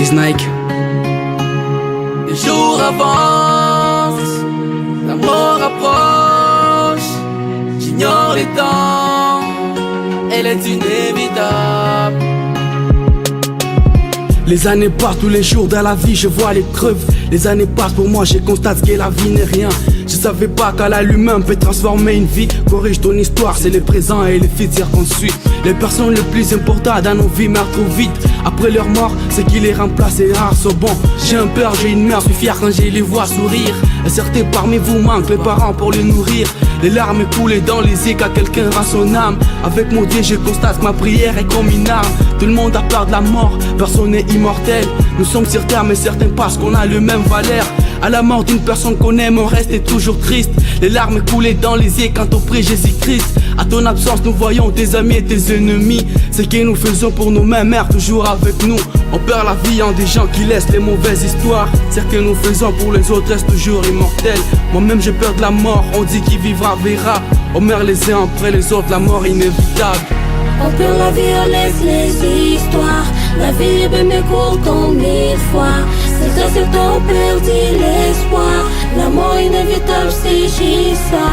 Chemise Nike. Les jours avancent, la mort approche. J'ignore les temps, elle est inévitable. Les années passent, tous les jours dans la vie je vois l'épreuve. Les années passent pour moi, je constate que la vie n'est rien. Je savais pas qu'à la l'humain peut transformer une vie. Corrige ton histoire, c'est le présent et le futur qu'on suit. Les personnes les plus importantes dans nos vies meurent trop vite. Après leur mort, ce qui les remplace est rare, sont bons. J'ai un père, j'ai une mère, je suis fier quand je les vois sourire. Et certains parmi vous manquent les parents pour les nourrir. Les larmes coulent dans les yeux quand quelqu'un rend son âme. Avec mon Dieu je constate que ma prière est comme une arme. Tout le monde a peur de la mort, personne n'est immortel. Nous sommes sur terre mais certains pensent qu'on a le même valeur. À la mort d'une personne qu'on aime, on reste toujours triste. Les larmes coulent dans les yeux quand on prie Jésus-Christ. À ton absence, nous voyons tes amis et tes ennemis. Ce que nous faisons pour nos mêmes mères, toujours avec nous. On perd la vie en des gens qui laissent les mauvaises histoires. Ce que nous faisons pour les autres reste toujours immortel. Moi-même j'ai peur de la mort, on dit qui vivra verra. On meurt les uns après les autres, la mort inévitable. On perd la vie, on laisse les histoires. La vie me court comme mille fois. Certains ont perdu l'espoir. La mort inévitable, c'est juste ça.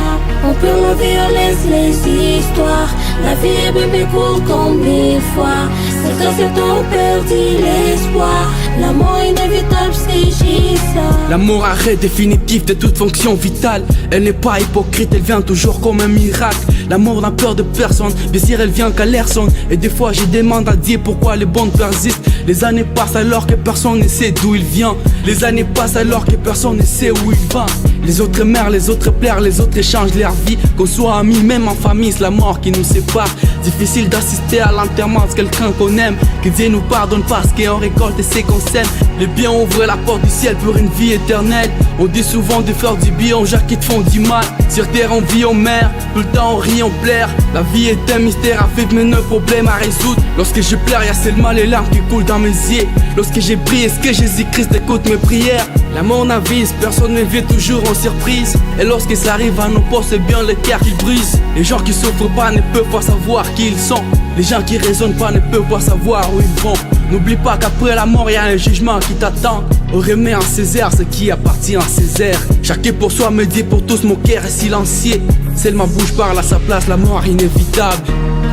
On perd la vie, on laisse les histoires. La vie me court comme mille fois. Certains ont perdu l'espoir. La mort inévitable, c'est juste ça. La mort arrêt définitif de toute fonction vitale. Elle n'est pas hypocrite, elle vient toujours comme un miracle. La mort n'a peur de personne, bien sûr elle vient qu'à l'air sonne. Et des fois je demande à Dieu pourquoi les bonnes persistent. Les années passent alors que personne ne sait d'où il vient. Les années passent alors que personne ne sait où il va. Les autres meurent, les autres pleurent, les autres échangent leur vie. Qu'on soit amis, même en famille, c'est la mort qui nous sépare. Difficile d'assister à l'enterrement de quelqu'un qu'on aime. Que Dieu nous pardonne parce qu'on récolte ce qu'on sème. Les biens ouvrent la porte du ciel pour une vie éternelle. On dit souvent de faire du bien aux gens qui te font du mal. Sur terre on vit, on meurt, tout le temps on rit, on pleure. La vie est un mystère à vivre mais un problème à résoudre. Lorsque je pleure, y'a seulement les larmes qui coulent dans mes yeux. Lorsque j'ai prie, est-ce que Jésus-Christ écoute mes prières? La mort n'avise, personne ne vient toujours en surprise. Et lorsque ça arrive à nos portes, c'est bien le cœur qui brise. Les gens qui souffrent pas ne peuvent pas savoir qui ils sont. Les gens qui raisonnent pas ne peuvent pas savoir où ils vont. N'oublie pas qu'après la mort, y a un jugement qui t'attend. On remet en Césaire ce qui appartient à Césaire. Chacun pour soi me dit pour tous, mon cœur est silencieux. Seule ma bouche parle à sa place, la mort inévitable.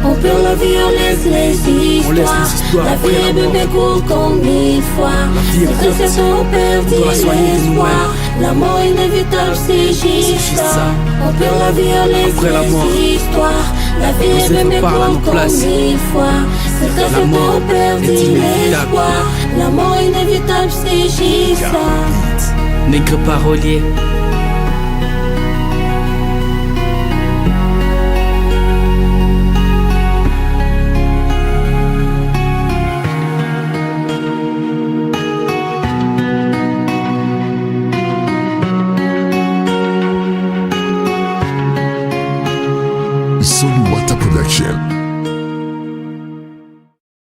On perd la vie, on laisse les histoires. La vie me court comme mille fois. Certains ont perdu l'espoir. La mort inévitable, c'est juste ça. On perd la vie, on laisse les histoires. La vie me court comme mille fois. Certains ont perdu l'espoir. La mort inévitable, c'est juste ça. Nègre parolier. Soluwata Production.